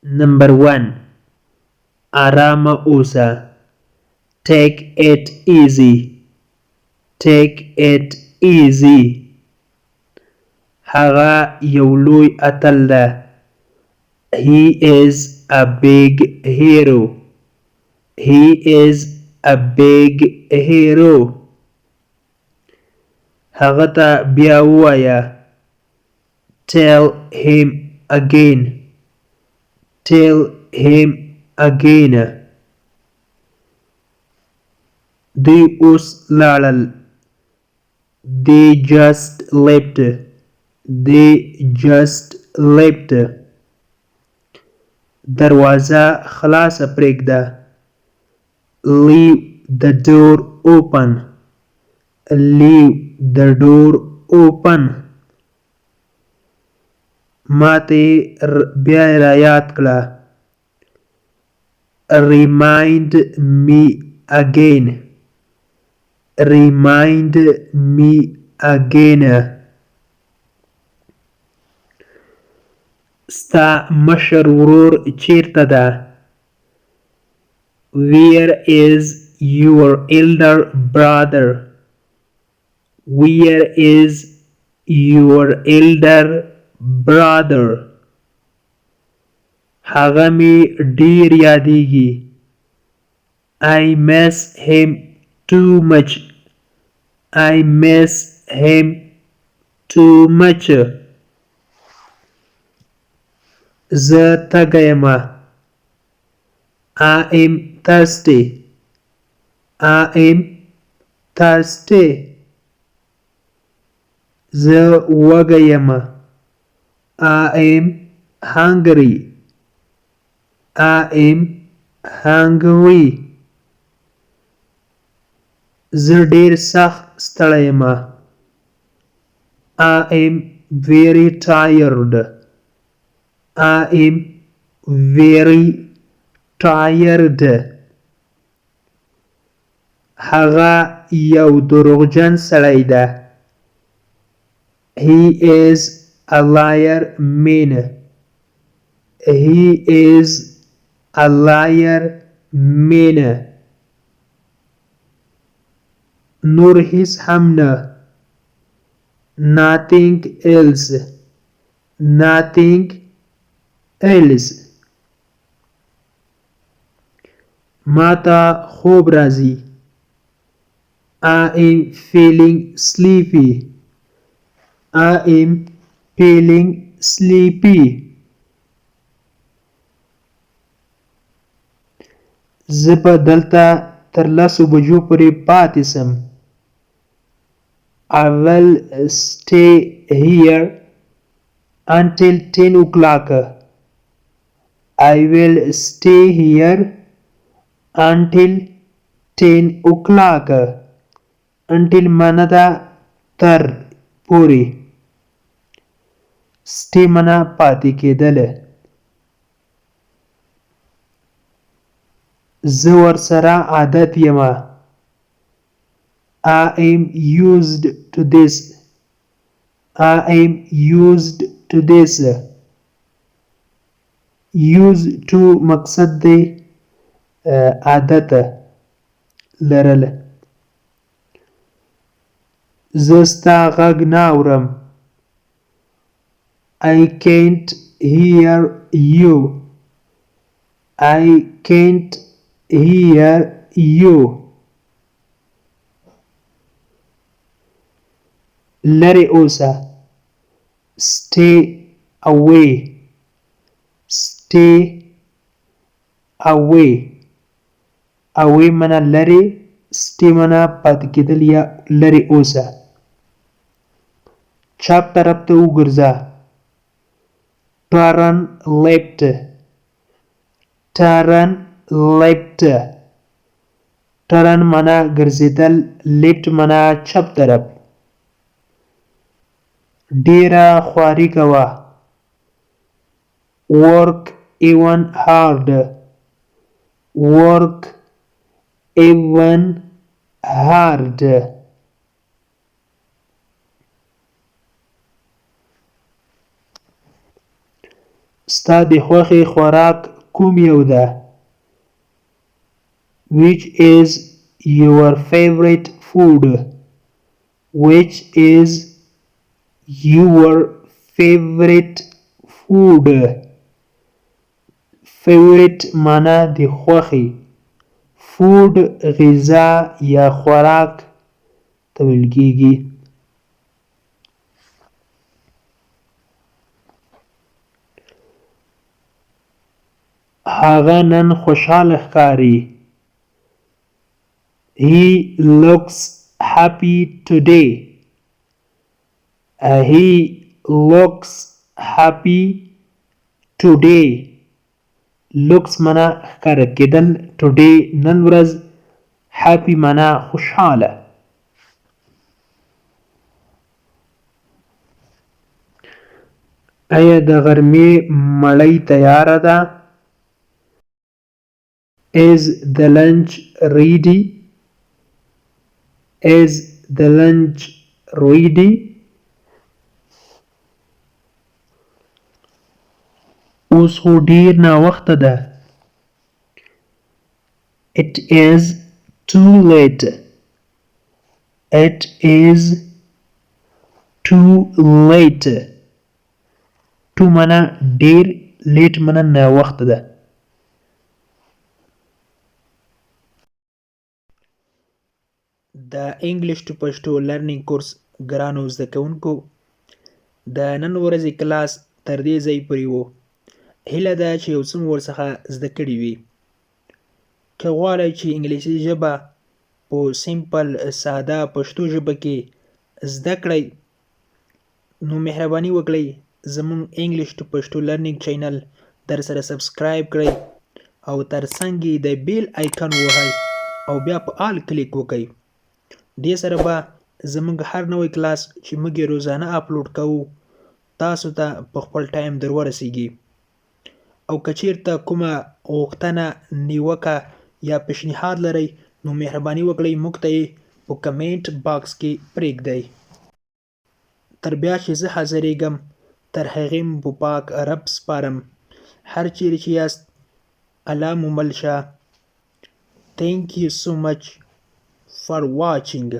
Number 1. Arama Usa. Take it easy. Take it easy. Haga Yului Atalda. He is a big hero. He is a big hero. Hagata Biawaya. Tell him again. Tell him again. The Uslalal. They just left. They just left. دروازه خلاصه پرېږده. Leave the door open. Leave the door open. ماته بیا را یاد کړه. Remind me again. Remind me again. ستا مشر ورور چیرته ده؟ Where is your elder brother? Where is your elder brother? هغه می ډیر یادیږي. I miss him too much. I miss him too much. زه تږی یم. I am thirsty. I am thirsty. زه وږی یم. I am hungry. I am hungry. زه ډیر سخت ستړی یم. I am very tired. I am very tired. هغه یو دروغجن سړی ده. He is a liar man. He is a liar man. نور هیڅ هم نه. Nothing else. Nothing else. ماته خوب راځي. I am feeling sleepy. I am feeling sleepy. زه به دلته تر 10 بجو پورې پاتې سم. I will stay here until 10 o'clock. I will stay here until 10 o'clock. Until mana da تر پورې. stay mana پاتې کېدل. زه ورسره عادت یم. I am used to this. I am used to this. Used to مقصد دی عادت لرل. زه ستا غږ نه اورم. I can't hear you. I can't hear you. لرې اوسه. stay away. stay away. away mana لرې. stay mana پاتې کېدل یا لرې اوسه. چپ طرف ته وګرځه. turn left. turn left. turn mana ګرځېدل. left mana چپ طرف. ډیره خواري کوه. work even hard. work even hard. ستا د خوښې خوراک کوم یو ده؟ Which is your favorite food? Which is your favorite food? Favorite معنا د خوښې، food غذا یا خوراک ته ویل کیږي. هغه نن خوشحاله ښکاري. He looks happy today. He looks happy today. looks معنا ښکاره کېدل، today نن ورځ، happy معنا خوشحاله. آیا د غرمې مړۍ تیاره ده؟ Is the lunch ready? Is the lunch ready? اوس خو ډیر ناوخته ده. It is too late. It is too late. too معنا ډیر، late معنا ناوخته ده. د انګلیش ټو پښتو لرنینګ کورس ګرانو زده کوونکو، د نن ورځې کلاس تر دې ځای پورې و. هیله ده چې یو څه مو ورڅخه زده کړي وي. که غواړئ چې انګلیسي ژبه په سیمپل ساده پښتو ژبه کې زده کړئ، نو مهرباني وکړئ زموږ انګلیش ټو پښتو لرنینګ چینل در سره سبسکرایب کړئ او ترڅنګ یې د بیل آیکن ووهئ او بیا په آل کلیک وکړئ. دې سره به زموږ هر نوی کلاس چې موږ یې روزانه اپلوډ کوو تاسو ته په خپل ټایم در ورسیږي. او که چیرته کومه غوښتنه، نیوکه یا پیشنهاد لرئ نو مهرباني وکړئ موږ ته یې په کمنټ باکس کې پرېږدئ. تر بیا چې زه حاضرېږم تر هغې مو په پاک رب سپارم. هر چیرې چې یاست الله مو مل شه. Thank you so much for watching.